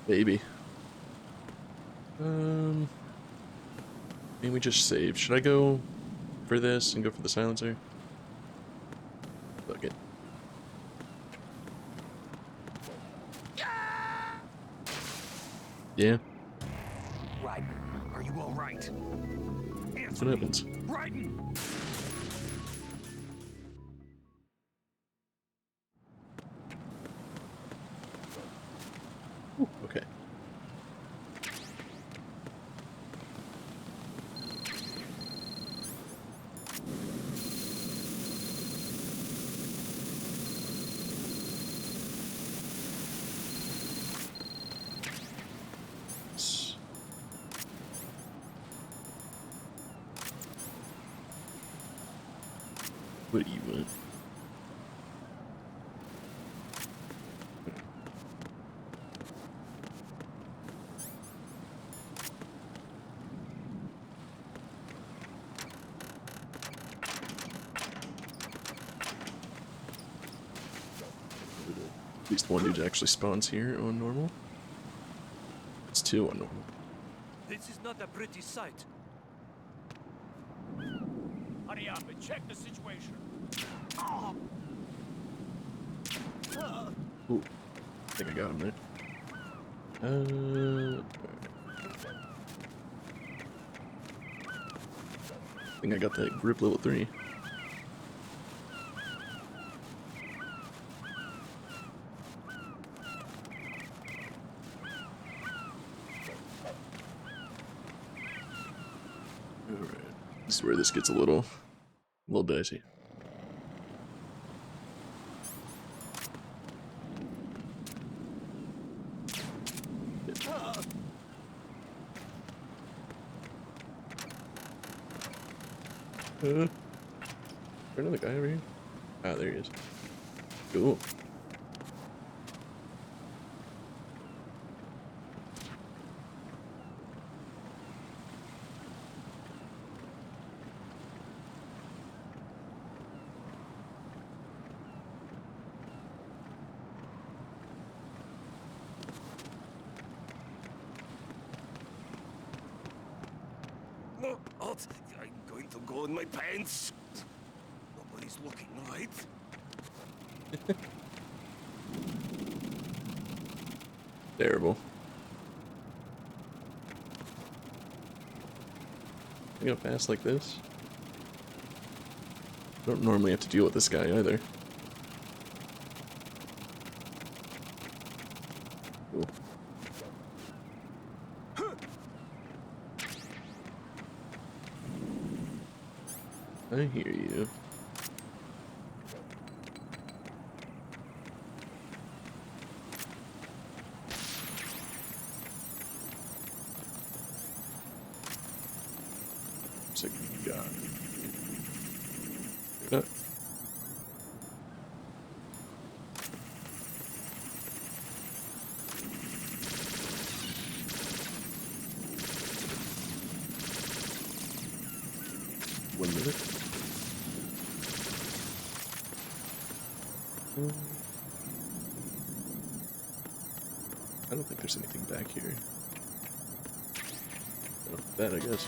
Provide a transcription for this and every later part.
Maybe. Maybe we just save. Should I go for this and go for the silencer? Fuck it. Yeah. Right. Are you all right? That's what happens. Right. Ooh, okay. What do you want? At least one dude actually spawns here on normal. It's two on normal. This is not a pretty sight. Hurry up and check the situation. Ooh, I think I got him there. I think I got that grip level 3. Alright, this is where this gets a little dicey. Is there another guy over here? Ah, there he is. Cool. Oh, I'm going to go in my pants. Nobody's looking, right? Terrible. I'm gonna pass like this. Don't normally have to deal with this guy either. Cool. I hear you. Looks like you got it. One minute. I don't think there's anything back here. Oh, that I guess.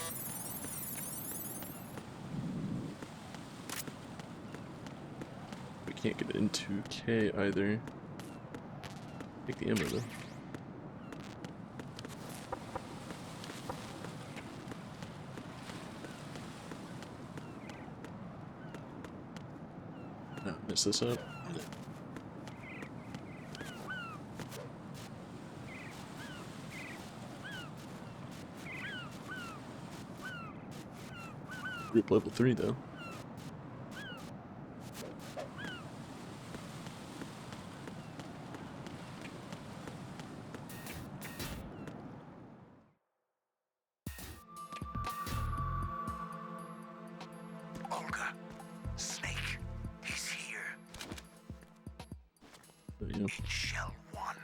We can't get into K either. Take the ammo though. Not mess this up. Group level 3 though. Olga, Snake, he's here. There you go. Shell 1.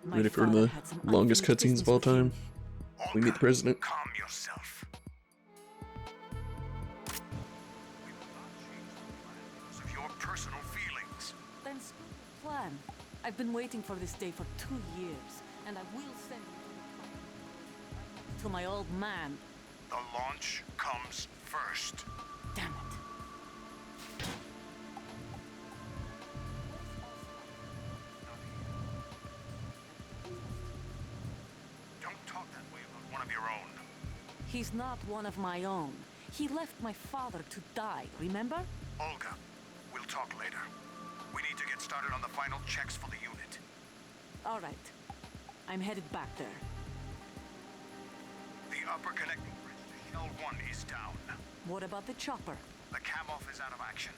Ready for the longest cutscenes of all time? We meet the president. Calm yourself. Of your personal feelings. Then plan. I've been waiting for this day for 2 years, And I will send you to my old man. The launch comes first. Damn it. Don't talk that way about one of your own. He's not one of my own. He left my father to die, remember? Olga, we'll talk later. We need to get started on the final checks for the unit. All right. I'm headed back there. The upper connecting bridge to Shell 1 is down. What about the chopper? The cam-off is out of action.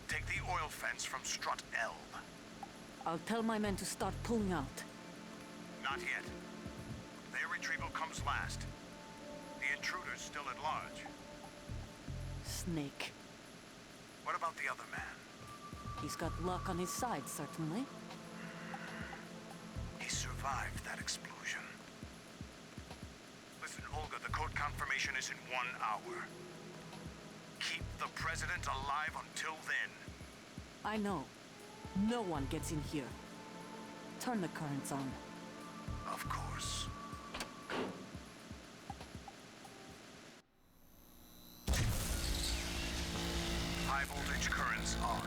Take the oil fence from strut L. I'll tell my men to start pulling out. Not yet. Their retrieval comes last. The intruder's still at large. Snake. What about the other man? He's got luck on his side, certainly. He survived that explosion. Listen, Olga, the code confirmation is in 1 hour. Keep the president alive until then. I know. No one gets in here. Turn the currents on. Of course. High voltage currents on.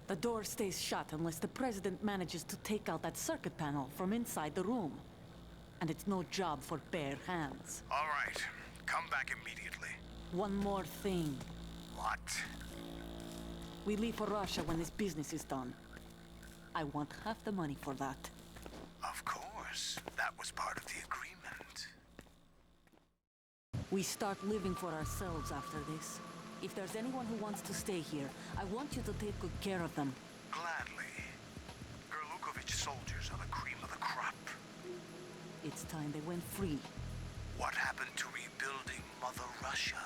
The door stays shut unless the president manages to take out that circuit panel from inside the room. And it's no job for bare hands. All right. Come back immediately. One more thing. What? We leave for Russia when this business is done. I want half the money for that. Of course. That was part of the agreement. We start living for ourselves after this. If there's anyone who wants to stay here, I want you to take good care of them. Gladly. Gerlukovich soldiers are the cream of the crop. It's time they went free. What happened to rebuilding Mother Russia?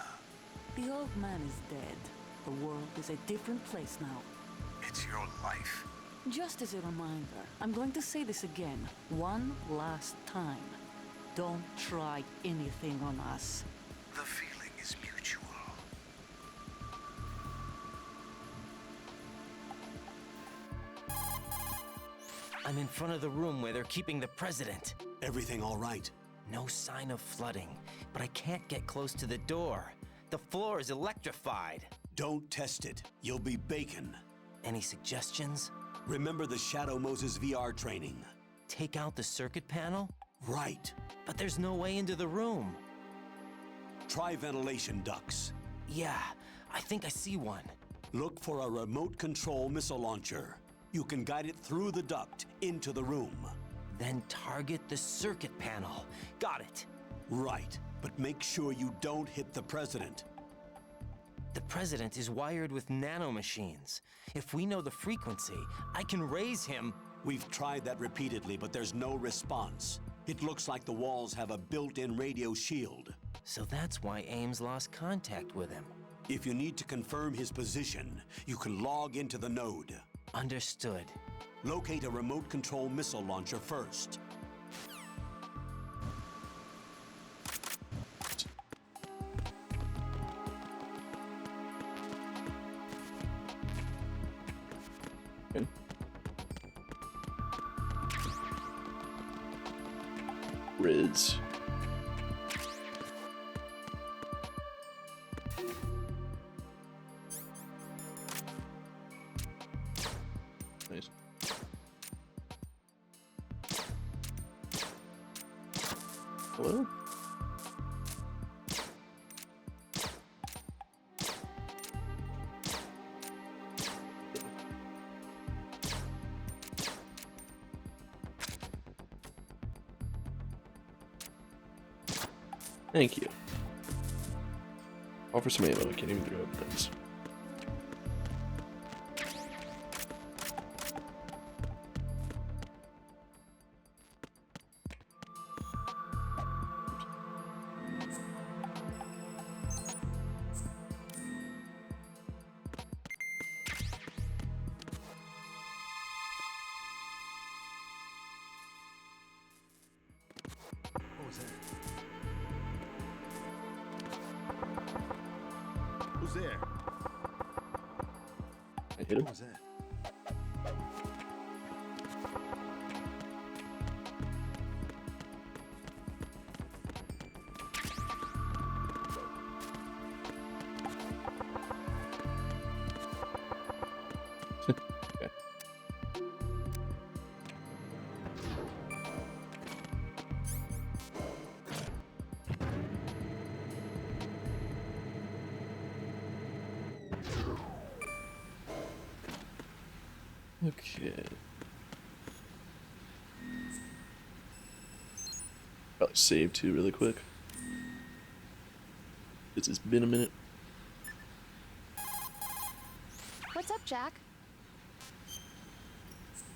The old man is dead. The world is a different place now. It's your life. Just as a reminder, I'm going to say this again, one last time. Don't try anything on us. The feeling is mutual. I'm in front of the room where they're keeping the president. Everything all right? No sign of flooding, but I can't get close to the door. The floor is electrified. Don't test it. You'll be bacon. Any suggestions? Remember the Shadow Moses VR training? Take out the circuit panel? Right. But there's no way into the room. Try ventilation ducts. Yeah, I think I see one. Look for a remote control missile launcher. You can guide it through the duct into the room. Then target the circuit panel. Got it. Right, but make sure you don't hit the president. The president is wired with nanomachines. If we know the frequency, I can raise him. We've tried that repeatedly, but there's no response. It looks like the walls have a built-in radio shield. So that's why Ames lost contact with him. If you need to confirm his position, you can log into the node. Understood. Locate a remote control missile launcher first. Good. Riz. Nice. Hello? Thank you. Offer some ammo, I can't even throw weapons. What was that? Who's there? I hit him. What was that? Okay. Probably save too really quick. This has been a minute. What's up, Jack?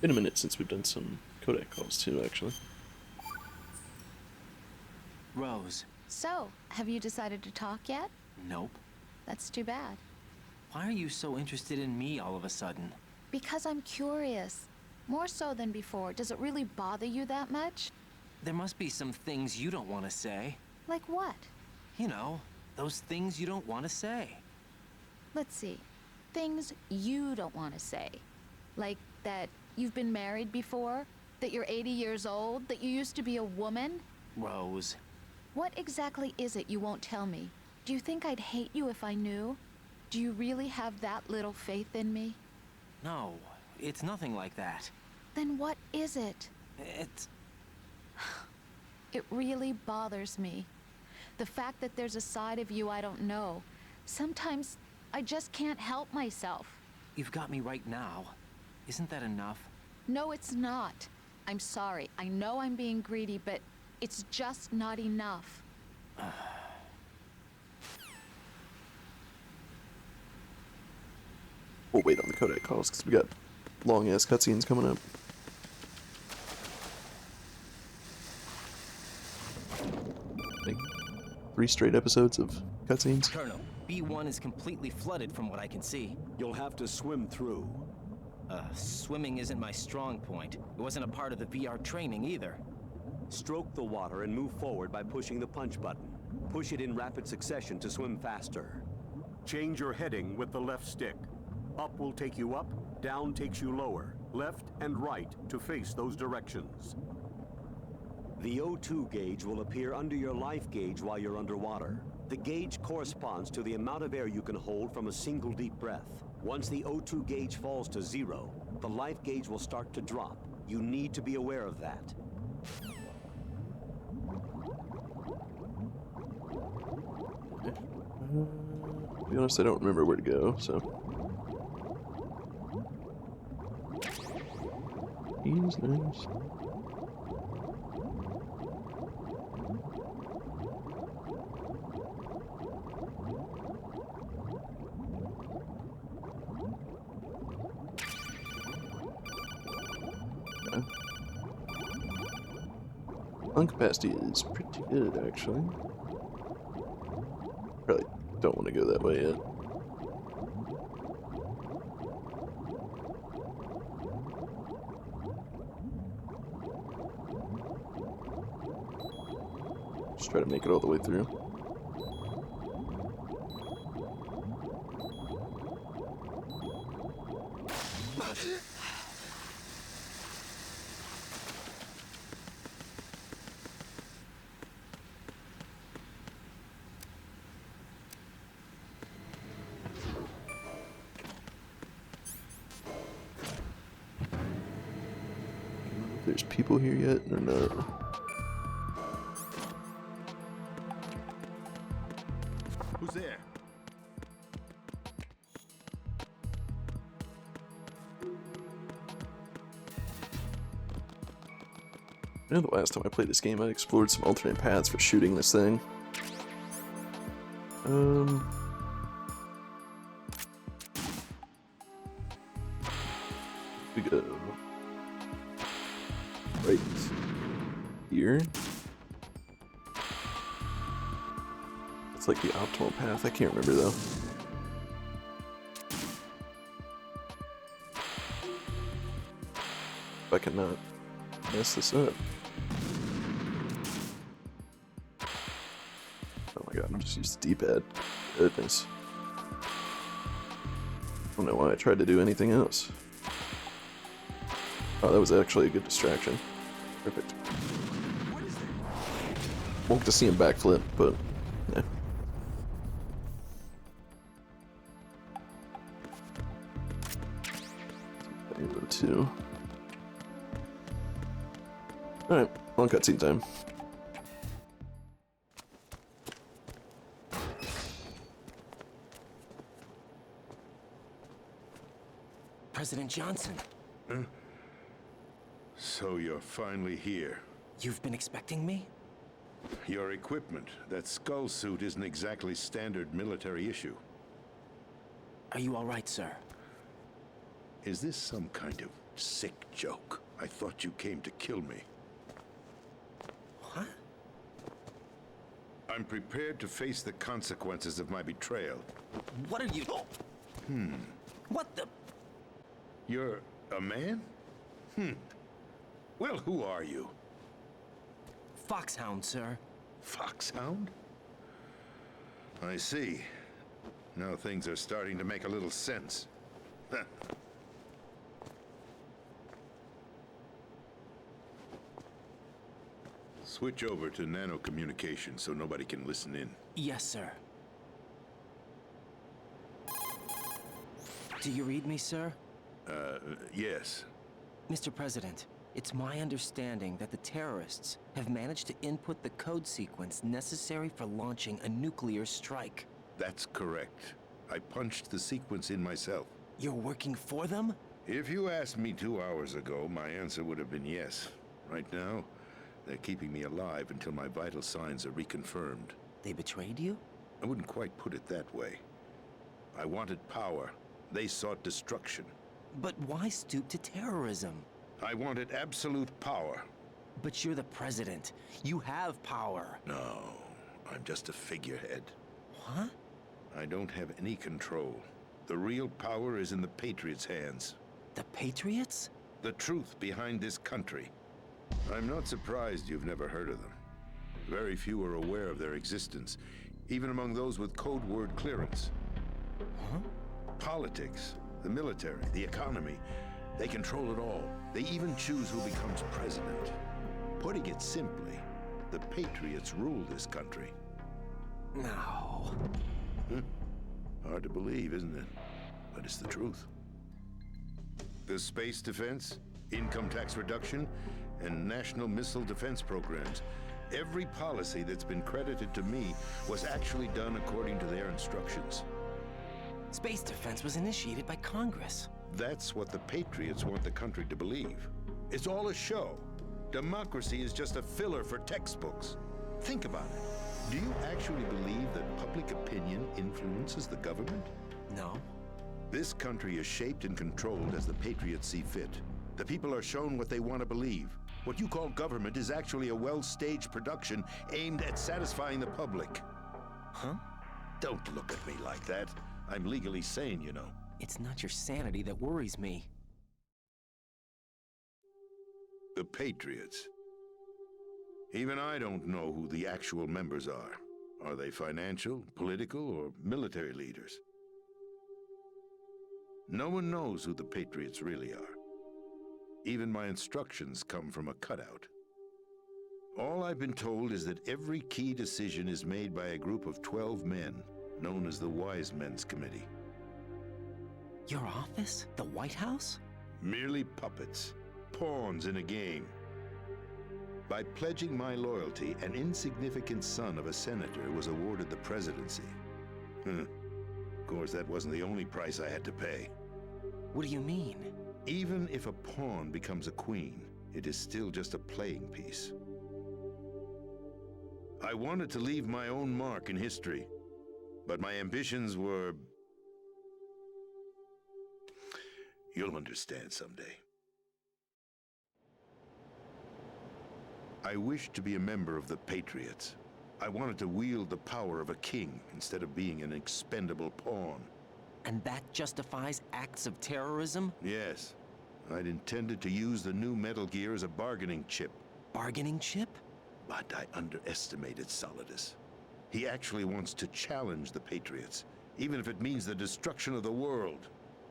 Been a minute since we've done some codec calls too, actually. Rose. So, have you decided to talk yet? Nope. That's too bad. Why are you so interested in me all of a sudden? Because I'm curious. More so than before. Does it really bother you that much? There must be some things you don't want to say. Like what? You know, those things you don't want to say. Let's see. Things you don't want to say. Like that you've been married before? That you're 80 years old? That you used to be a woman? Rose. What exactly is it you won't tell me? Do you think I'd hate you if I knew? Do you really have that little faith in me? No, it's nothing like that. Then what is it? It's... It really bothers me. The fact that there's a side of you I don't know. Sometimes I just can't help myself. You've got me right now. Isn't that enough? No, it's not. I'm sorry. I know I'm being greedy, but it's just not enough. We'll wait on the codec calls because we got long ass cutscenes coming up. Like 3 straight episodes of cutscenes. Colonel, B1 is completely flooded from what I can see. You'll have to swim through. Swimming isn't my strong point. It wasn't a part of the VR training either. Stroke the water and move forward by pushing the punch button. Push it in rapid succession to swim faster. Change your heading with the left stick. Up will take you up, down takes you lower, left and right to face those directions. The O2 gauge will appear under your life gauge while you're underwater. The gauge corresponds to the amount of air you can hold from a single deep breath. Once the O2 gauge falls to 0, the life gauge will start to drop. You need to be aware of that. To be honest, I don't remember where to go, so. He's nice. Lung capacity is pretty good, actually. Probably don't want to go that way yet. Just try to make it all the way through. If there's people here yet or not. Who's there? I know the last time I played this game, I explored some alternate paths for shooting this thing. We go right here. It's like the optimal path. I can't remember though. If I cannot mess this up. Oh my god, I'm just used to D-pad. Goodness. I don't know why I tried to do anything else. Oh, that was actually a good distraction. Perfect. Won't to see him backflip, but yeah. Two. Alright, long cutscene time. President Johnson, So you're finally here. You've been expecting me? Your equipment, that skull suit, isn't exactly standard military issue. Are you all right, sir? Is this some kind of sick joke? I thought you came to kill me. What? I'm prepared to face the consequences of my betrayal. What are you... What the... You're a man? Well, who are you? Foxhound, sir. Foxhound? I see. Now things are starting to make a little sense. Switch over to nano-communication so nobody can listen in. Yes, sir. Do you read me, sir? Yes. Mr. President, it's my understanding that the terrorists have managed to input the code sequence necessary for launching a nuclear strike. That's correct. I punched the sequence in myself. You're working for them? If you asked me 2 hours ago, my answer would have been yes. Right now, they're keeping me alive until my vital signs are reconfirmed. They betrayed you? I wouldn't quite put it that way. I wanted power. They sought destruction. But why stoop to terrorism? I wanted absolute power. But you're the president. You have power. No, I'm just a figurehead. What? I don't have any control. The real power is in the Patriots' hands. The Patriots? The truth behind this country. I'm not surprised you've never heard of them. Very few are aware of their existence, even among those with code word clearance. Huh? Politics, the military, the economy, they control it all. They even choose who becomes president. Putting it simply, the Patriots rule this country. No. Hard to believe, isn't it? But it's the truth. The space defense, income tax reduction, and national missile defense programs. Every policy that's been credited to me was actually done according to their instructions. Space defense was initiated by Congress. That's what the Patriots want the country to believe. It's all a show. Democracy is just a filler for textbooks. Think about it. Do you actually believe that public opinion influences the government? No. This country is shaped and controlled as the Patriots see fit. The people are shown what they want to believe. What you call government is actually a well-staged production aimed at satisfying the public. Huh? Don't look at me like that. I'm legally sane, you know. It's not your sanity that worries me. The Patriots. Even I don't know who the actual members are. Are they financial, political, or military leaders? No one knows who the Patriots really are. Even my instructions come from a cutout. All I've been told is that every key decision is made by a group of 12 men, known as the Wise Men's Committee. Your office? The White House? Merely puppets, pawns in a game. By pledging my loyalty, an insignificant son of a senator was awarded the presidency. Of course, that wasn't the only price I had to pay. What do you mean? Even if a pawn becomes a queen, it is still just a playing piece. I wanted to leave my own mark in history, but my ambitions were... You'll understand someday. I wished to be a member of the Patriots. I wanted to wield the power of a king instead of being an expendable pawn. And that justifies acts of terrorism? Yes. I'd intended to use the new Metal Gear as a bargaining chip. Bargaining chip? But I underestimated Solidus. He actually wants to challenge the Patriots, even if it means the destruction of the world.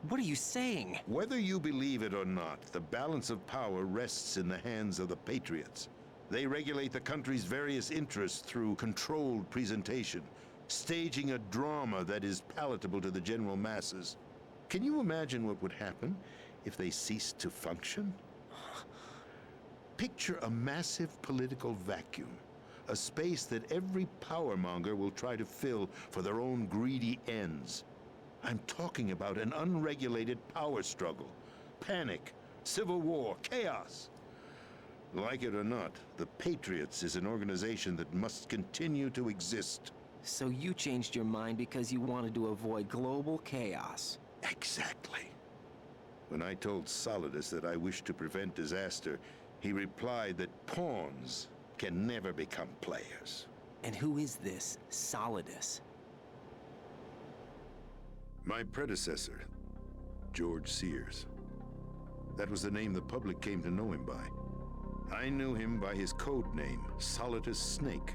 What are you saying? Whether you believe it or not, the balance of power rests in the hands of the Patriots. They regulate the country's various interests through controlled presentation, staging a drama that is palatable to the general masses. Can you imagine what would happen if they ceased to function? Picture a massive political vacuum, a space that every powermonger will try to fill for their own greedy ends. I'm talking about an unregulated power struggle, panic, civil war, chaos. Like it or not, the Patriots is an organization that must continue to exist. So you changed your mind because you wanted to avoid global chaos. Exactly. When I told Solidus that I wished to prevent disaster, he replied that pawns can never become players. And who is this Solidus? My predecessor, George Sears. That was the name the public came to know him by. I knew him by his code name, Solidus Snake.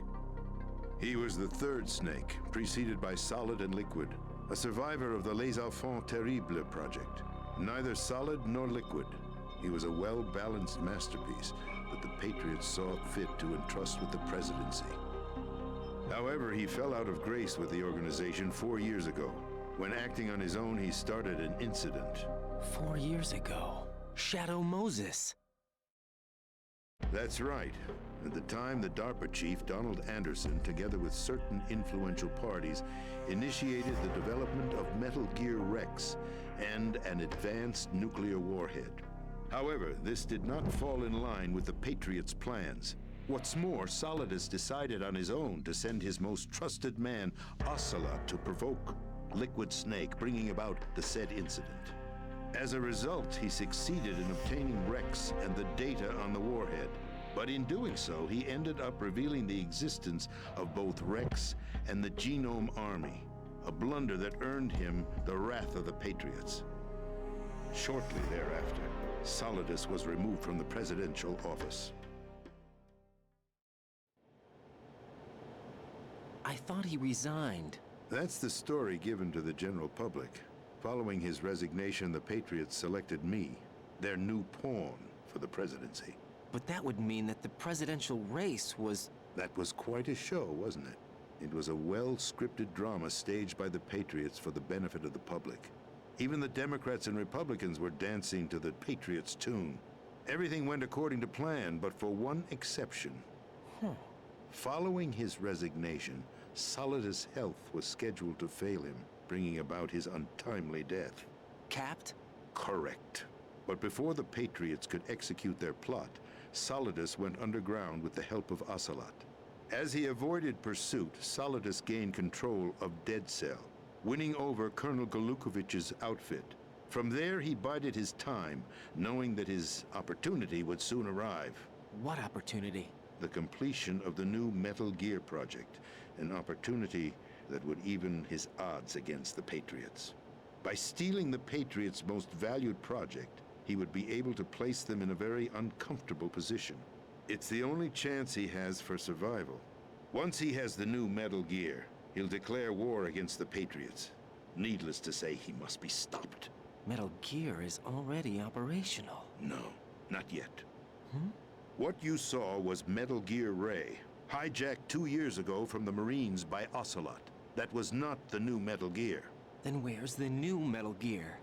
He was the third snake, preceded by Solid and Liquid, a survivor of the Les Enfants Terribles project. Neither solid nor liquid, he was a well-balanced masterpiece that the Patriots saw fit to entrust with the presidency. However, he fell out of grace with the organization 4 years ago. When acting on his own, he started an incident. 4 years ago. Shadow Moses. That's right. At the time, the DARPA chief, Donald Anderson, together with certain influential parties, initiated the development of Metal Gear Rex and an advanced nuclear warhead. However, this did not fall in line with the Patriots' plans. What's more, Solidus decided on his own to send his most trusted man, Ocelot, to provoke Liquid Snake, bringing about the said incident. As a result, he succeeded in obtaining Rex and the data on the warhead. But in doing so, he ended up revealing the existence of both Rex and the Genome Army, a blunder that earned him the wrath of the Patriots. Shortly thereafter, Solidus was removed from the presidential office. I thought he resigned. That's the story given to the general public. Following his resignation, the Patriots selected me, their new pawn, for the presidency. But that would mean that the presidential race was... That was quite a show, wasn't it? It was a well-scripted drama staged by the Patriots for the benefit of the public. Even the Democrats and Republicans were dancing to the Patriots' tune. Everything went according to plan, but for one exception. Following his resignation, Solidus' health was scheduled to fail him, bringing about his untimely death. Capped? Correct. But before the Patriots could execute their plot, Solidus went underground with the help of Ocelot. As he avoided pursuit, Solidus gained control of Dead Cell, winning over Colonel Golukovich's outfit. From there, he bided his time, knowing that his opportunity would soon arrive. What opportunity? The completion of the new Metal Gear project, an opportunity that would even his odds against the Patriots. By stealing the Patriots' most valued project, he would be able to place them in a very uncomfortable position. It's the only chance he has for survival. Once he has the new Metal Gear, he'll declare war against the Patriots. Needless to say, he must be stopped. Metal Gear is already operational. No, not yet. What you saw was Metal Gear Ray, hijacked 2 years ago from the Marines by Ocelot. That was not the new Metal Gear. Then where's the new Metal Gear?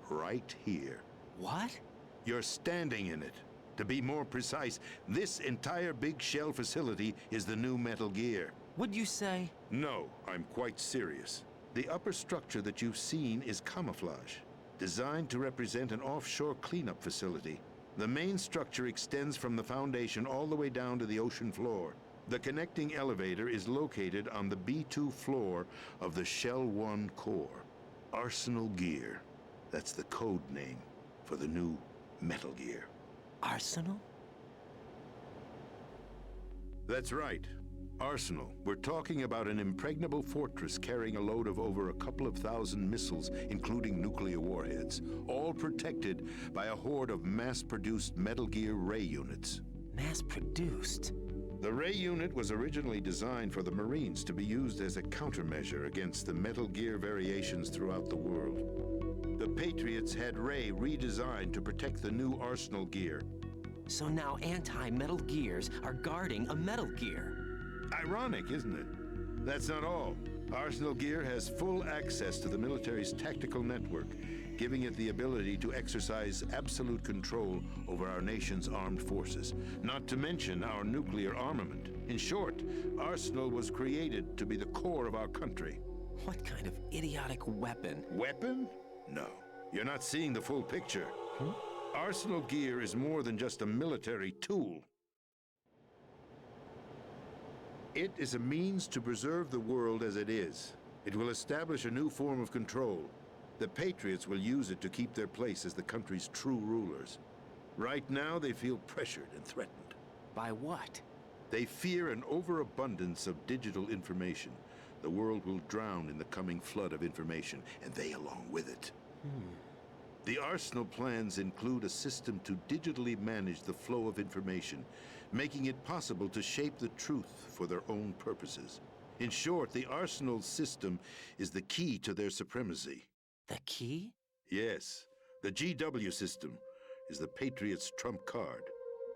Right here. What? You're standing in it. To be more precise, this entire big shell facility is the new Metal Gear. What'd you say? No, I'm quite serious. The upper structure that you've seen is camouflage, designed to represent an offshore cleanup facility. The main structure extends from the foundation all the way down to the ocean floor. The connecting elevator is located on the B2 floor of the Shell 1 core. Arsenal Gear. That's the code name for the new Metal Gear. Arsenal? That's right. Arsenal. We're talking about an impregnable fortress carrying a load of over a couple of thousand missiles, including nuclear warheads, all protected by a horde of mass-produced Metal Gear Ray units. Mass-produced? The Ray unit was originally designed for the Marines to be used as a countermeasure against the Metal Gear variations throughout the world. The Patriots had Ray redesigned to protect the new Arsenal Gear. So now anti-Metal Gears are guarding a Metal Gear. Ironic, isn't it? That's not all. Arsenal Gear has full access to the military's tactical network, giving it the ability to exercise absolute control over our nation's armed forces, not to mention our nuclear armament. In short, Arsenal was created to be the core of our country. What kind of idiotic weapon? Weapon? No. You're not seeing the full picture. Arsenal gear is more than just a military tool. It is a means to preserve the world as it is. It will establish a new form of control. The Patriots will use it to keep their place as the country's true rulers. Right now, they feel pressured and threatened. By what? They fear an overabundance of digital information. The world will drown in the coming flood of information, and they along with it. The Arsenal plans include a system to digitally manage the flow of information, making it possible to shape the truth for their own purposes. In short, the Arsenal system is the key to their supremacy. The key? Yes, the GW system is the Patriots' trump card.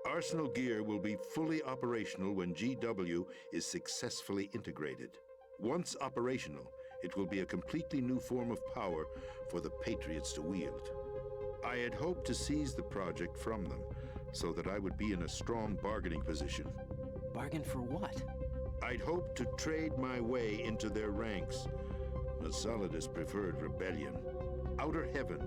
Arsenal gear will be fully operational when GW is successfully integrated. Once operational, it will be a completely new form of power for the Patriots to wield. I had hoped to seize the project from them, so that I would be in a strong bargaining position. Bargain for what? I'd hoped to trade my way into their ranks, but Solidus preferred rebellion. Outer Heaven,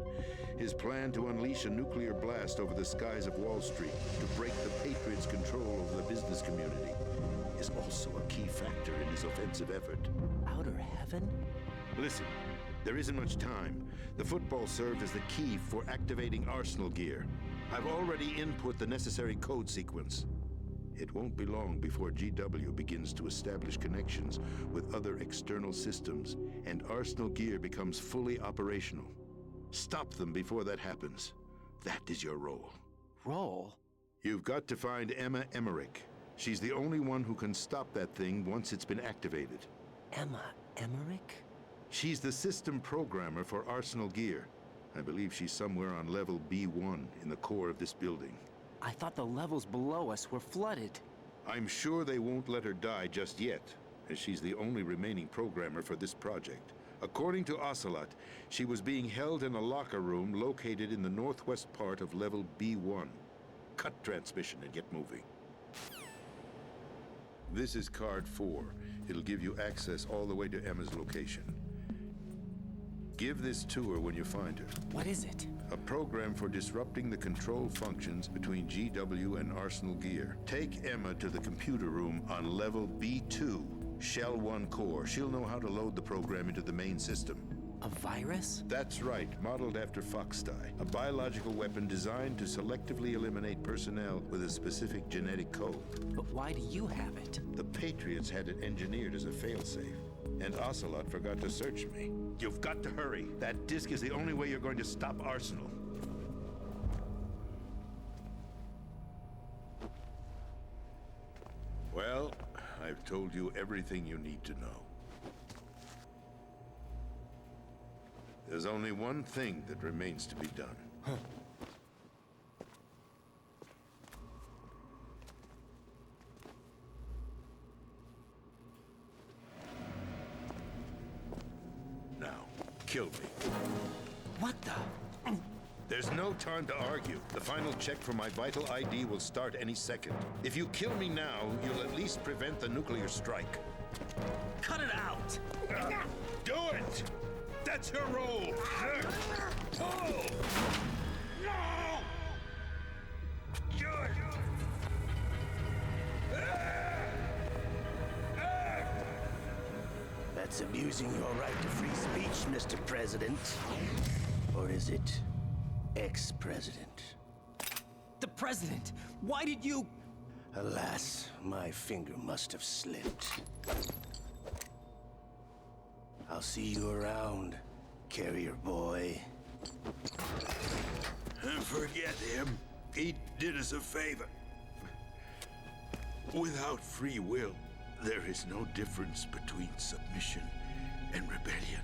his plan to unleash a nuclear blast over the skies of Wall Street to break the Patriots' control over the business community, is also a key factor in his offensive effort. Outer Heaven? Listen, there isn't much time. The football served as the key for activating Arsenal gear. I've already input the necessary code sequence. It won't be long before GW begins to establish connections with other external systems, and Arsenal gear becomes fully operational. Stop them before that happens. That is your role. Role? You've got to find Emma Emmerich. She's the only one who can stop that thing once it's been activated. Emma Emmerich? She's the system programmer for Arsenal gear. I believe she's somewhere on level B1 in the core of this building. I thought the levels below us were flooded. I'm sure they won't let her die just yet, as she's the only remaining programmer for this project. According to Ocelot, she was being held in a locker room located in the northwest part of level B1. Cut transmission and get moving. This is card 4. It'll give you access all the way to Emma's location. Give this to her when you find her. What is it? A program for disrupting the control functions between GW and Arsenal gear. Take Emma to the computer room on level B2, Shell 1 core. She'll know how to load the program into the main system. A virus? That's right, modeled after Foxdie. A biological weapon designed to selectively eliminate personnel with a specific genetic code. But why do you have it? The Patriots had it engineered as a failsafe, and Ocelot forgot to search me. You've got to hurry. That disk is the only way you're going to stop Arsenal. Well, I've told you everything you need to know. There's only one thing that remains to be done. Now, kill me. What the? There's no time to argue. The final check for my vital ID will start any second. If you kill me now, you'll at least prevent the nuclear strike. Cut it out! Do it! That's her role! Pull! No! Good! That's abusing your right to free speech, Mr. President. Or is it ex-president? The president! Why did you... Alas, my finger must have slipped. I'll see you around, carrier boy. Forget him. He did us a favor. Without free will, there is no difference between submission and rebellion.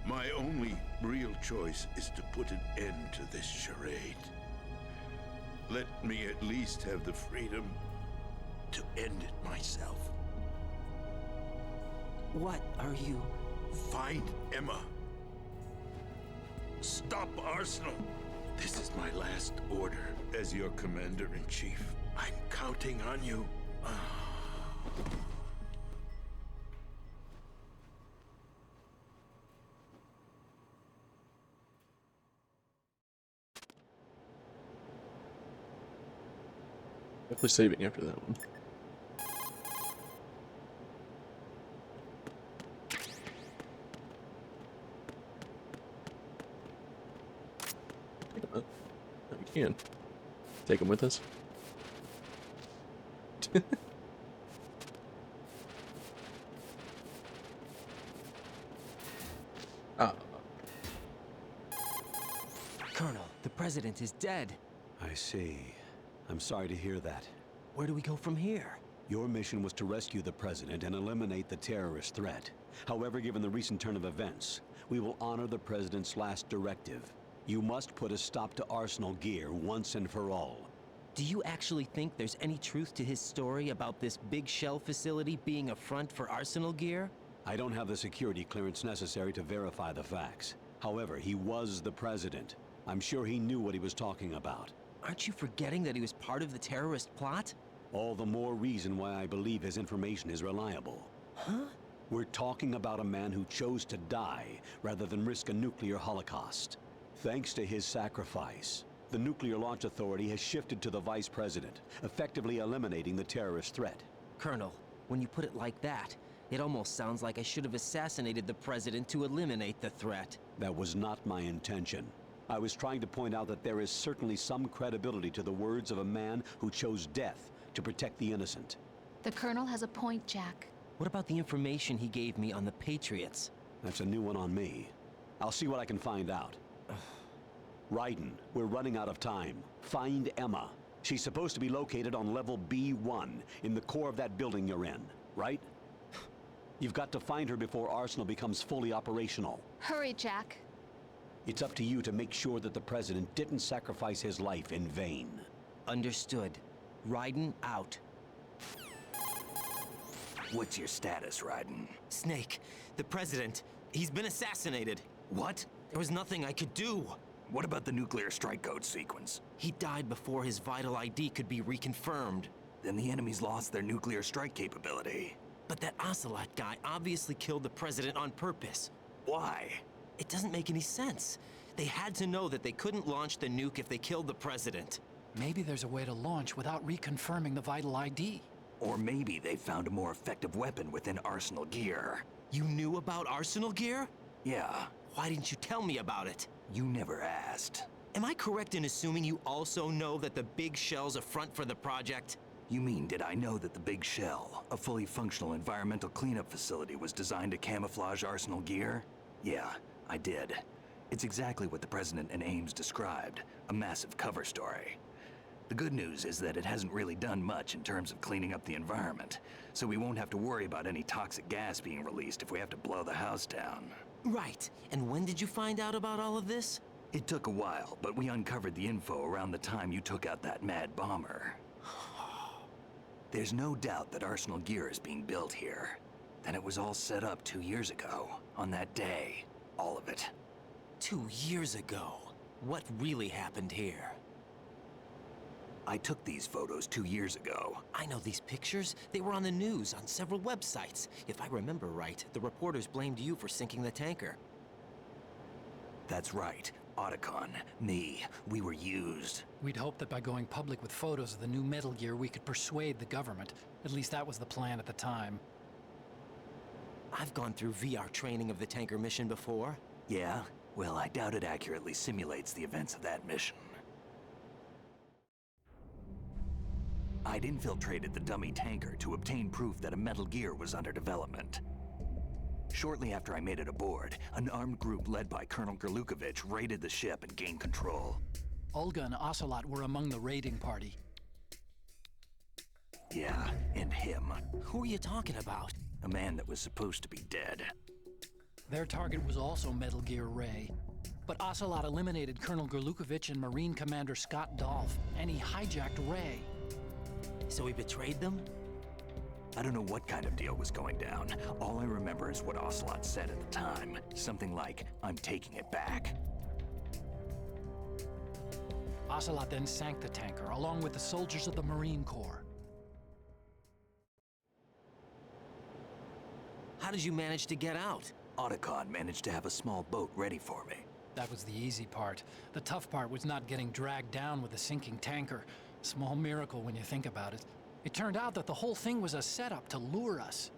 My only real choice is to put an end to this charade. Let me at least have the freedom to end it myself. What are you... Find Emma. Stop Arsenal. This is my last order as your commander-in-chief. I'm counting on you. Definitely saving after that one. No, we can. Take them with us. Ah. Colonel, the president is dead. I see. I'm sorry to hear that. Where do we go from here? Your mission was to rescue the president and eliminate the terrorist threat. However, given the recent turn of events, we will honor the president's last directive. You must put a stop to Arsenal gear once and for all. Do you actually think there's any truth to his story about this big shell facility being a front for Arsenal gear? I don't have the security clearance necessary to verify the facts. However, he was the president. I'm sure he knew what he was talking about. Aren't you forgetting that he was part of the terrorist plot? All the more reason why I believe his information is reliable. Huh? We're talking about a man who chose to die rather than risk a nuclear holocaust. Thanks to his sacrifice, the Nuclear Launch Authority has shifted to the vice president, effectively eliminating the terrorist threat. Colonel, when you put it like that, it almost sounds like I should have assassinated the president to eliminate the threat. That was not my intention. I was trying to point out that there is certainly some credibility to the words of a man who chose death to protect the innocent. The Colonel has a point, Jack. What about the information he gave me on the Patriots? That's a new one on me. I'll see what I can find out. Raiden, we're running out of time. Find Emma. She's supposed to be located on level B1 in the core of that building you're in, right? You've got to find her before Arsenal becomes fully operational. Hurry, Jack. It's up to you to make sure that the president didn't sacrifice his life in vain. Understood. Raiden out. What's your status, Raiden? Snake, the president, he's been assassinated. What? There was nothing I could do. What about the nuclear strike code sequence? He died before his vital ID could be reconfirmed. Then the enemy's lost their nuclear strike capability. But that Ocelot guy obviously killed the president on purpose. Why? It doesn't make any sense. They had to know that they couldn't launch the nuke if they killed the president. Maybe there's a way to launch without reconfirming the vital ID. Or maybe they found a more effective weapon within Arsenal gear. You knew about Arsenal gear? Yeah. Why didn't you tell me about it? You never asked. Am I correct in assuming you also know that the big shell's a front for the project? You mean, did I know that the Big Shell, a fully functional environmental cleanup facility, was designed to camouflage Arsenal gear? Yeah, I did. It's exactly what the President and Ames described, a massive cover story. The good news is that it hasn't really done much in terms of cleaning up the environment, so we won't have to worry about any toxic gas being released if we have to blow the house down. Right. And when did you find out about all of this? It took a while, but we uncovered the info around the time you took out that mad bomber. There's no doubt that Arsenal gear is being built here. Then it was all set up 2 years ago, on that day. All of it. 2 years ago? What really happened here? I took these photos 2 years ago. I know these pictures. They were on the news, on several websites. If I remember right, the reporters blamed you for sinking the tanker. That's right. Otacon, me, we were used. We'd hoped that by going public with photos of the new Metal Gear, we could persuade the government. At least that was the plan at the time. I've gone through VR training of the tanker mission before. Yeah? Well, I doubt it accurately simulates the events of that mission. I'd infiltrated the dummy tanker to obtain proof that a Metal Gear was under development. Shortly after I made it aboard, an armed group led by Colonel Gerlukovich raided the ship and gained control. Olga and Ocelot were among the raiding party. Yeah, and him. Who are you talking about? A man that was supposed to be dead. Their target was also Metal Gear Ray. But Ocelot eliminated Colonel Gerlukovich and Marine Commander Scott Dolph, and he hijacked Ray. So he betrayed them? I don't know what kind of deal was going down. All I remember is what Ocelot said at the time. Something like, "I'm taking it back." Ocelot then sank the tanker, along with the soldiers of the Marine Corps. How did you manage to get out? Otacon managed to have a small boat ready for me. That was the easy part. The tough part was not getting dragged down with the sinking tanker. Small miracle when you think about it. It turned out that the whole thing was a setup to lure us.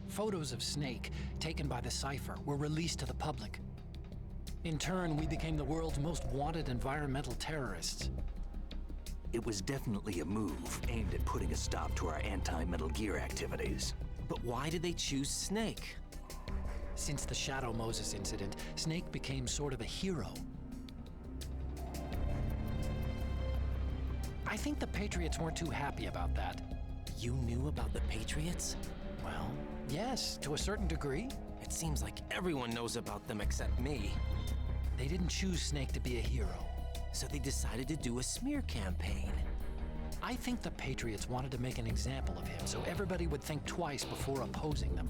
Photos of Snake, taken by the Cypher, were released to the public. In turn, we became the world's most wanted environmental terrorists. It was definitely a move aimed at putting a stop to our anti-Metal Gear activities. But why did they choose Snake? Since the Shadow Moses incident, Snake became sort of a hero. I think the Patriots weren't too happy about that. You knew about the Patriots? Well, yes, to a certain degree. It seems like everyone knows about them except me. They didn't choose Snake to be a hero. So they decided to do a smear campaign. I think the Patriots wanted to make an example of him so everybody would think twice before opposing them.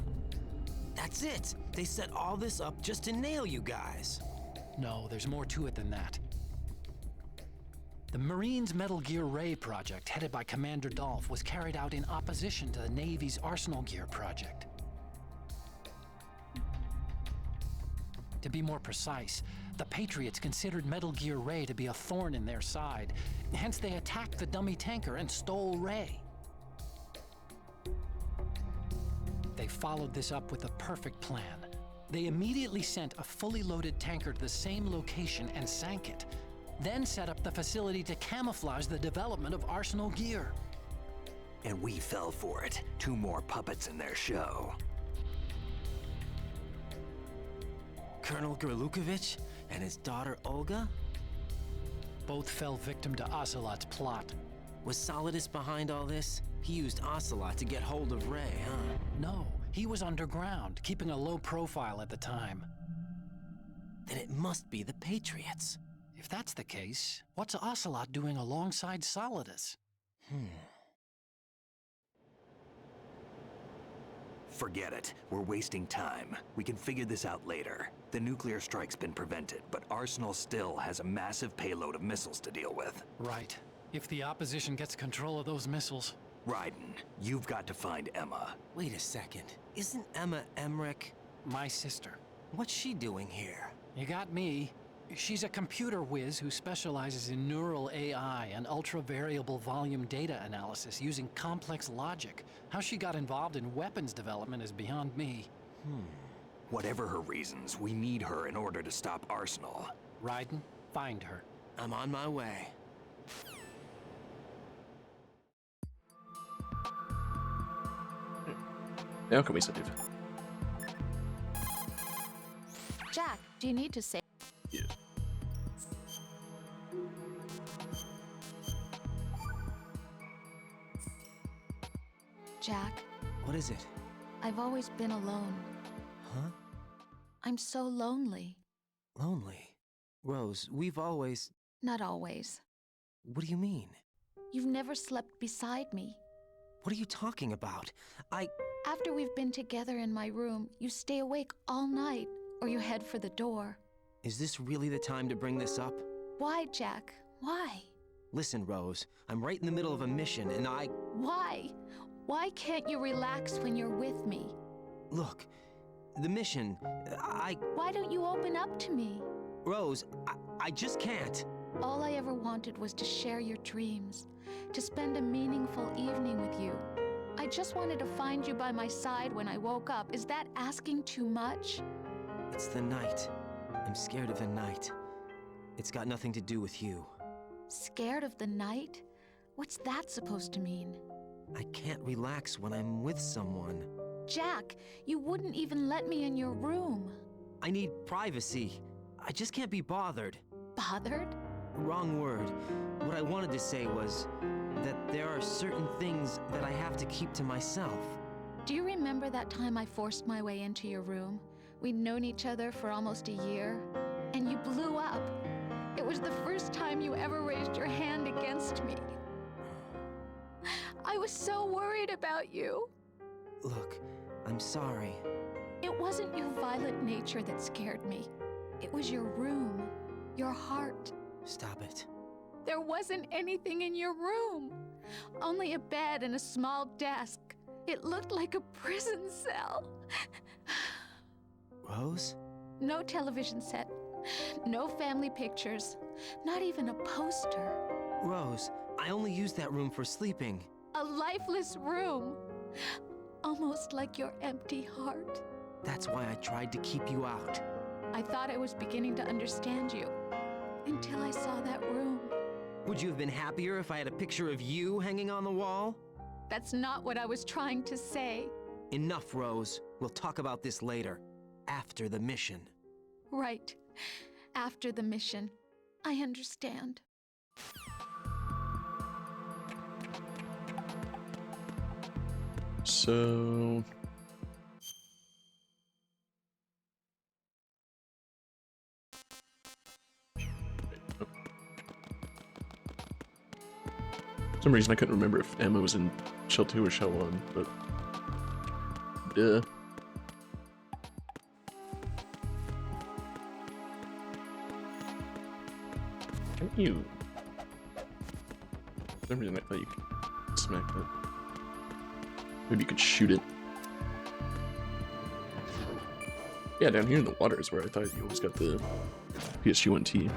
That's it! They set all this up just to nail you guys. No, there's more to it than that. The Marines' Metal Gear Ray project, headed by Commander Dolph, was carried out in opposition to the Navy's Arsenal Gear project. To be more precise, the Patriots considered Metal Gear Ray to be a thorn in their side. Hence, they attacked the dummy tanker and stole Ray. They followed this up with a perfect plan. They immediately sent a fully loaded tanker to the same location and sank it, then set up the facility to camouflage the development of Arsenal Gear. And we fell for it. 2 more puppets in their show. Colonel Gerlukovich and his daughter Olga? Both fell victim to Ocelot's plot. Was Solidus behind all this? He used Ocelot to get hold of Ray, huh? No, he was underground, keeping a low profile at the time. Then it must be the Patriots. If that's the case, what's Ocelot doing alongside Solidus? Forget it. We're wasting time. We can figure this out later. The nuclear strike's been prevented, but Arsenal still has a massive payload of missiles to deal with. Right. If the opposition gets control of those missiles... Raiden, you've got to find Emma. Wait a second. Isn't Emma Emmerich my sister? What's she doing here? You got me. She's a computer whiz who specializes in neural AI and ultra-variable volume data analysis using complex logic. How she got involved in weapons development is beyond me. Whatever her reasons, we need her in order to stop Arsenal. Raiden, find her. I'm on my way. Now can we save? Jack, do you need to save? Yeah. Jack, What is it? I've always been alone. Huh? I'm so lonely. Lonely? Rose, we've always... Not always. What do you mean? You've never slept beside me. What are you talking about? After we've been together in my room, you stay awake all night, or you head for the door. Is this really the time to bring this up? Why, Jack? Why? Listen, Rose, I'm right in the middle of a mission and Why? Why can't you relax when you're with me? Look, the mission, Why don't you open up to me? Rose, I just can't. All I ever wanted was to share your dreams, to spend a meaningful evening with you. I just wanted to find you by my side when I woke up. Is that asking too much? It's the night. I'm scared of the night. It's got nothing to do with you. Scared of the night? What's that supposed to mean? I can't relax when I'm with someone. Jack, you wouldn't even let me in your room. I need privacy. I just can't be bothered. Bothered? Wrong word. What I wanted to say was that there are certain things that I have to keep to myself. Do you remember that time I forced my way into your room? We'd known each other for almost a year, and you blew up. It was the first time you ever raised your hand against me. I was so worried about you. Look, I'm sorry. It wasn't your violent nature that scared me. It was your room, your heart. Stop it. There wasn't anything in your room. Only a bed and a small desk. It looked like a prison cell. Rose? No television set. No family pictures. Not even a poster. Rose, I only use that room for sleeping. A lifeless room. Almost like your empty heart. That's why I tried to keep you out. I thought I was beginning to understand you. Until I saw that room. Would you have been happier if I had a picture of you hanging on the wall? That's not what I was trying to say. Enough, Rose. We'll talk about this later. After the mission. Right. After the mission. I understand. So... For some reason I couldn't remember if Emma was in Shell 2 or Shell 1, but... Duh. Can you... For some reason I thought you could smack that. Maybe you could shoot it. Yeah, down here in the water is where I thought you always got the PSG-1T.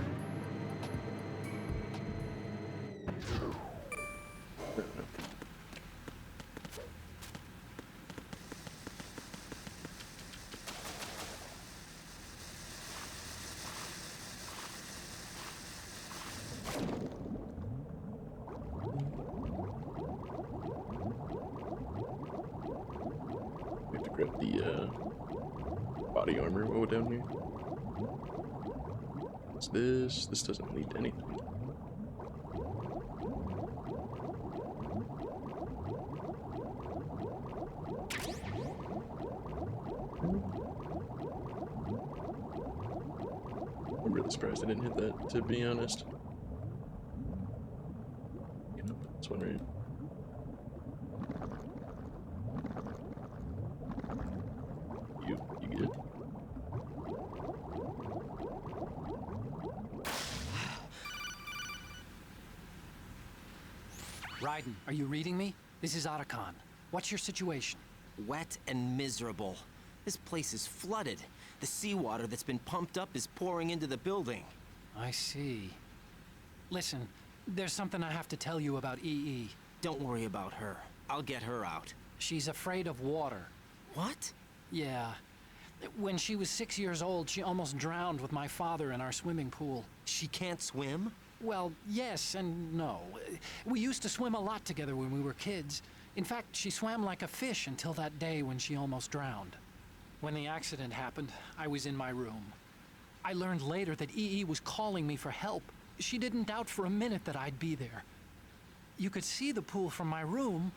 We have to grab the body armor while we're down here. What's this? This doesn't need anything. I'm really surprised I didn't hit that, to be honest. You know, this one right. You get it. Raiden, are you reading me? This is Otacon. What's your situation? Wet and miserable. This place is flooded. The seawater that's been pumped up is pouring into the building. I see. Listen, there's something I have to tell you about EE. Don't worry about her. I'll get her out. She's afraid of water. What? Yeah. When she was 6 years old, she almost drowned with my father in our swimming pool. She can't swim? Well, yes and no. We used to swim a lot together when we were kids. In fact, she swam like a fish until that day when she almost drowned. When the accident happened, I was in my room. I learned later that EE was calling me for help. She didn't doubt for a minute that I'd be there. You could see the pool from my room,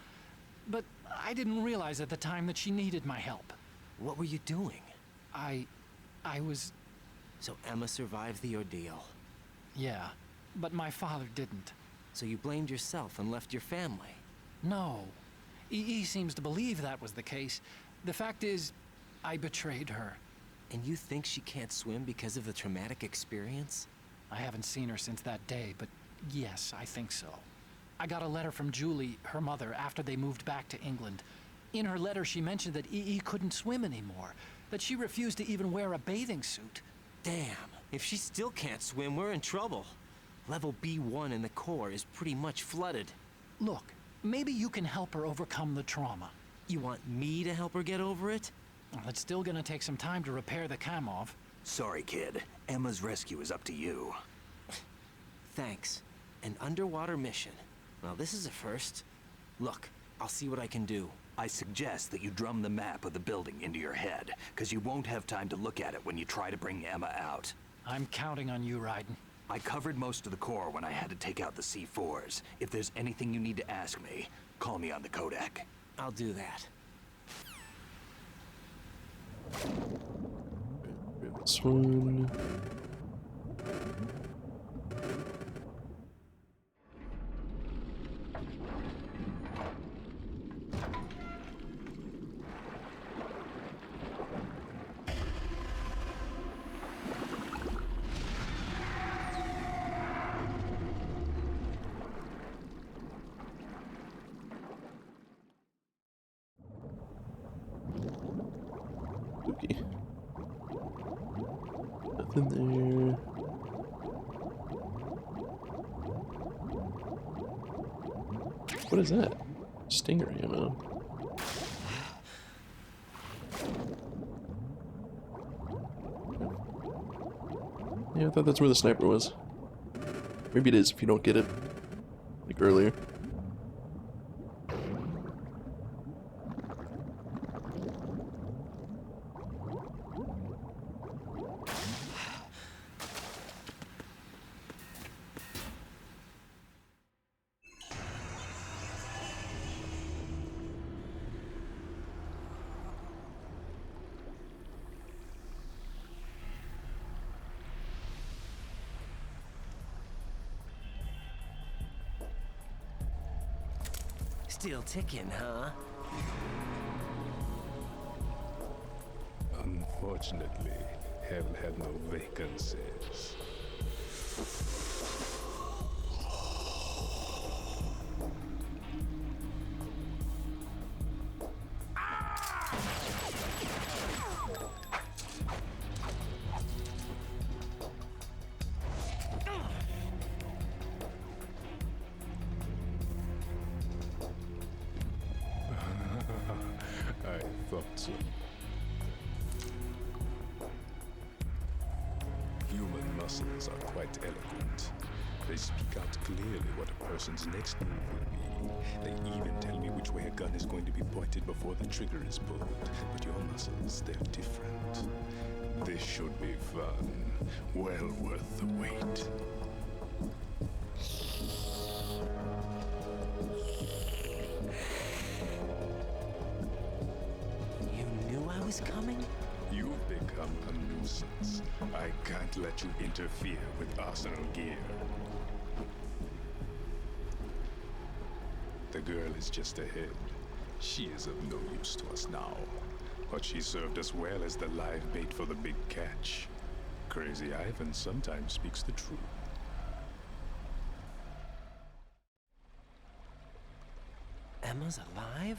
but I didn't realize at the time that she needed my help. What were you doing? I was... So Emma survived the ordeal. Yeah, but my father didn't. So you blamed yourself and left your family? No. EE seems to believe that was the case. The fact is, I betrayed her. And you think she can't swim because of the traumatic experience? I haven't seen her since that day, but yes, I think so. I got a letter from Julie, her mother, after they moved back to England. In her letter, she mentioned that EE couldn't swim anymore, that she refused to even wear a bathing suit. Damn, if she still can't swim, we're in trouble. Level B1 in the core is pretty much flooded. Look, maybe you can help her overcome the trauma. You want me to help her get over it? Well, it's still gonna take some time to repair the Kamov. Sorry, kid. Emma's rescue is up to you. Thanks. An underwater mission. Well, this is a first. Look, I'll see what I can do. I suggest that you drum the map of the building into your head, because you won't have time to look at it when you try to bring Emma out. I'm counting on you, Raiden. I covered most of the core when I had to take out the C4s. If there's anything you need to ask me, call me on the codec. I'll do that. This one. Spooky. Nothing there. What is that? Stinger ammo. Yeah, I thought that's where the sniper was. Maybe it is if you don't get it, like earlier. Still ticking, huh? Unfortunately, hell had no vacancies. I thought so. Human muscles are quite eloquent. They speak out clearly what a person's next move will be. They even tell me which way a gun is going to be pointed before the trigger is pulled. But your muscles, they're different. This should be fun. Well worth the wait. Was coming? You've become a nuisance. I can't let you interfere with arsenal gear. The girl is just ahead. She is of no use to us now. But she served us well as the live bait for the big catch. Crazy Ivan sometimes speaks the truth. Emma's alive?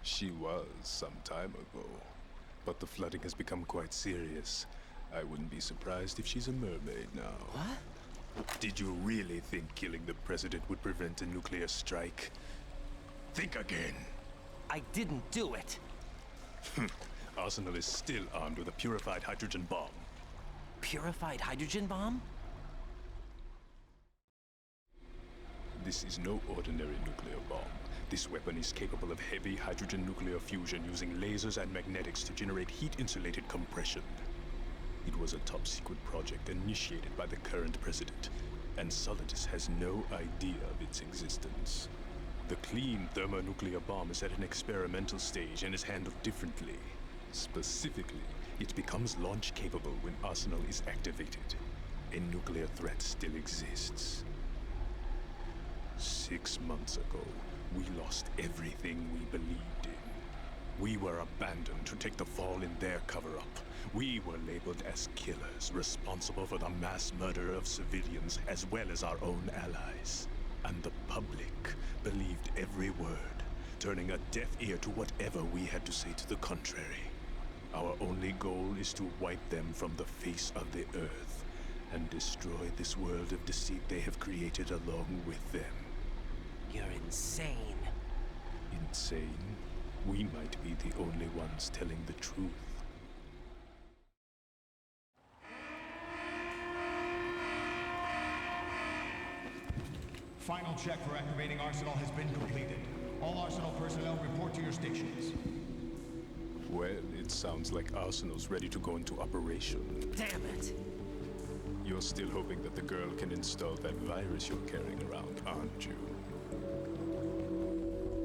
She was some time ago. But the flooding has become quite serious. I wouldn't be surprised if she's a mermaid now. What? Did you really think killing the president would prevent a nuclear strike? Think again. I didn't do it. Arsenal is still armed with a purified hydrogen bomb. Purified hydrogen bomb? This is no ordinary nuclear bomb. This weapon is capable of heavy hydrogen nuclear fusion using lasers and magnetics to generate heat-insulated compression. It was a top-secret project initiated by the current president, and Solidus has no idea of its existence. The clean thermonuclear bomb is at an experimental stage and is handled differently. Specifically, it becomes launch-capable when Arsenal is activated. A nuclear threat still exists. 6 months ago, we lost everything we believed in. We were abandoned to take the fall in their cover-up. We were labeled as killers, responsible for the mass murder of civilians as well as our own allies. And the public believed every word, turning a deaf ear to whatever we had to say to the contrary. Our only goal is to wipe them from the face of the earth and destroy this world of deceit they have created along with them. You're insane. Insane? We might be the only ones telling the truth. Final check for activating Arsenal has been completed. All Arsenal personnel report to your stations. Well, it sounds like Arsenal's ready to go into operation. Damn it! You're still hoping that the girl can install that virus you're carrying around, aren't you?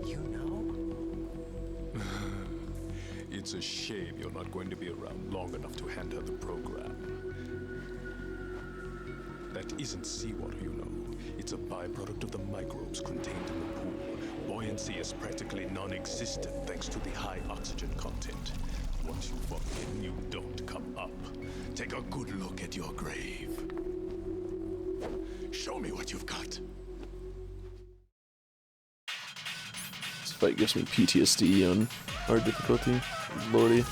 You know? It's a shame you're not going to be around long enough to hand her the program. That isn't seawater, you know. It's a byproduct of the microbes contained in the pool. Buoyancy is practically non-existent thanks to the high oxygen content. Once you fall in, you don't come up. Take a good look at your grave. Show me what you've got. This fight gives me PTSD on hard difficulty. Lordy.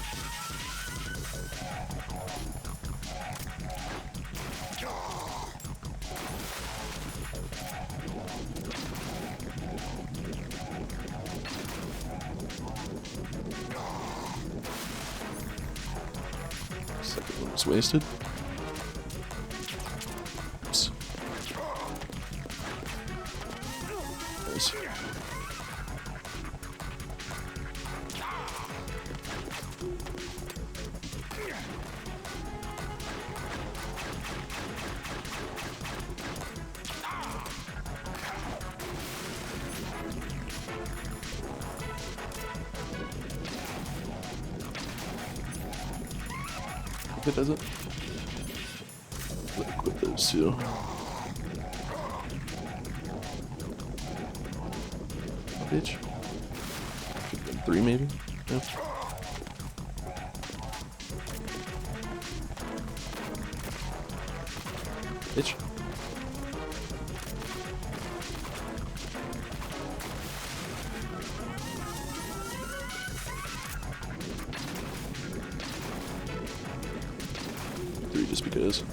It's wasted. Oops. Nice. If it doesn't, let's equip those two. Bitch. Should've been 3 maybe? Yeah. Bitch. Just because.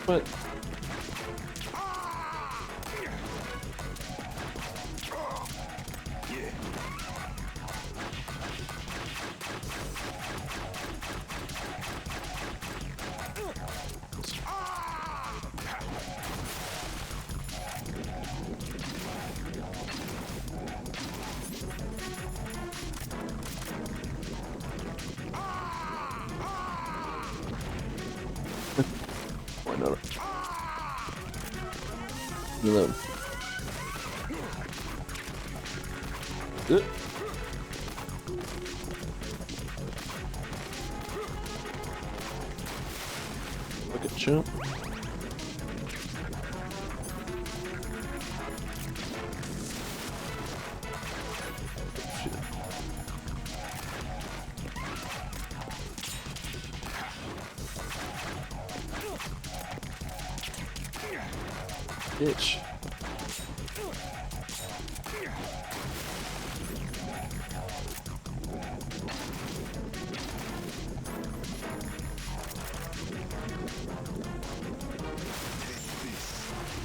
What? Why not? You let him. Good. Look at jump. Bitch.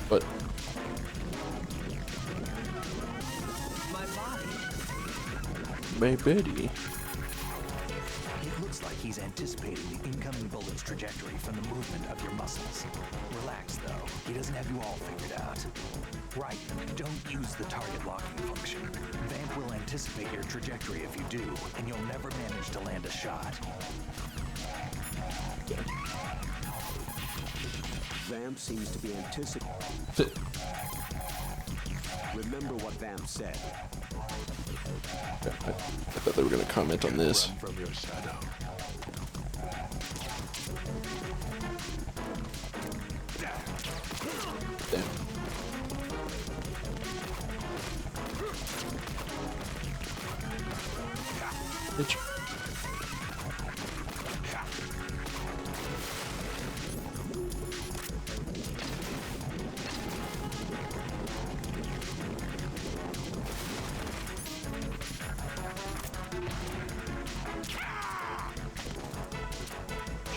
What? My buddy. It looks like he's anticipating the incoming bullet's trajectory from the movement of your muscles. Relax, though. He doesn't have you all figured out. Right, don't use the target locking function. Vamp will anticipate your trajectory if you do, and you'll never manage to land a shot. Vamp seems to be anticipating. Remember what Vamp said. I thought they were going to comment on this. Run from your shadow. Damn. Bitch.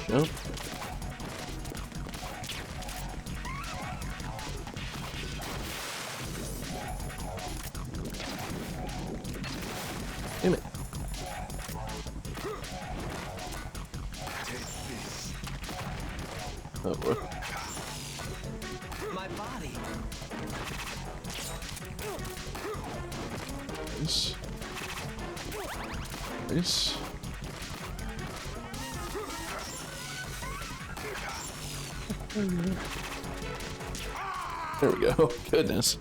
Jump. Damn it. Oh, bro. My body. Nice. Nice. There we go. Goodness.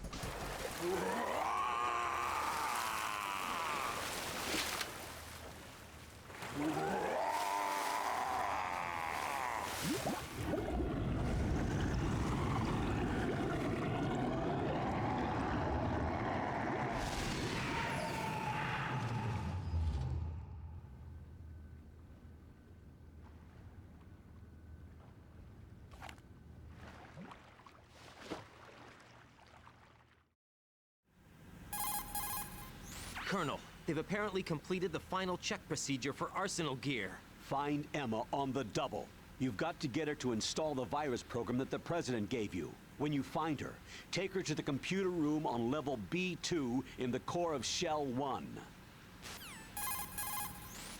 Colonel, they've apparently completed the final check procedure for arsenal gear. Find Emma on the double. You've got to get her to install the virus program that the president gave you. When you find her, take her to the computer room on level B2 in the core of Shell 1.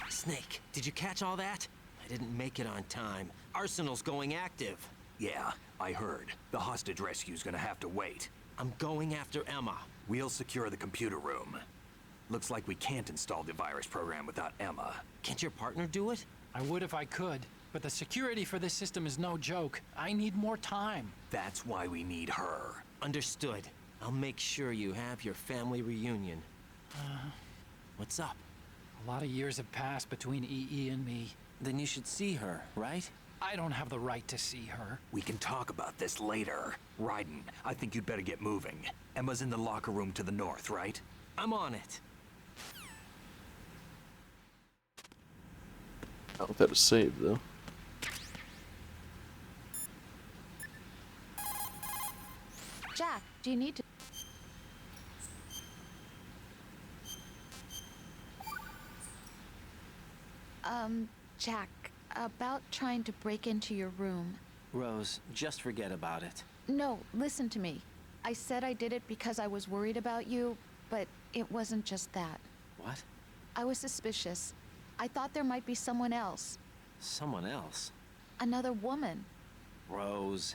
Snake, did you catch all that? I didn't make it on time. Arsenal's going active. Yeah, I heard. The hostage rescue's gonna have to wait. I'm going after Emma. We'll secure the computer room. Looks like we can't install the virus program without Emma. Can't your partner do it? I would if I could, but the security for this system is no joke. I need more time. That's why we need her. Understood. I'll make sure you have your family reunion. What's up? A lot of years have passed between EE and me. Then you should see her, right? I don't have the right to see her. We can talk about this later. Raiden, I think you'd better get moving. Emma's in the locker room to the north, right? I'm on it. I don't know if that was saved, though. Jack, do you need to... Jack, about trying to break into your room. Rose, just forget about it. No, listen to me. I said I did it because I was worried about you, but it wasn't just that. What? I was suspicious. I thought there might be someone else. Someone else? Another woman. Rose.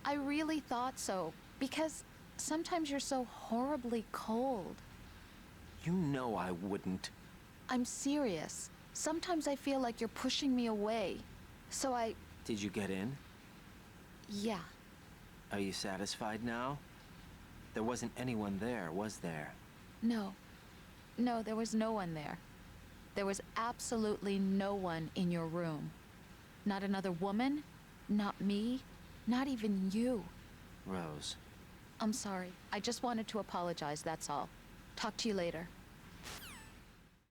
I really thought so, because sometimes you're so horribly cold. You know I wouldn't. I'm serious. Sometimes I feel like you're pushing me away. So I... Did you get in? Yeah. Are you satisfied now? There wasn't anyone there, was there? No. No, there was no one there. There was absolutely no one in your room. Not another woman, not me, not even you. Rose. I'm sorry. I just wanted to apologize, that's all. Talk to you later.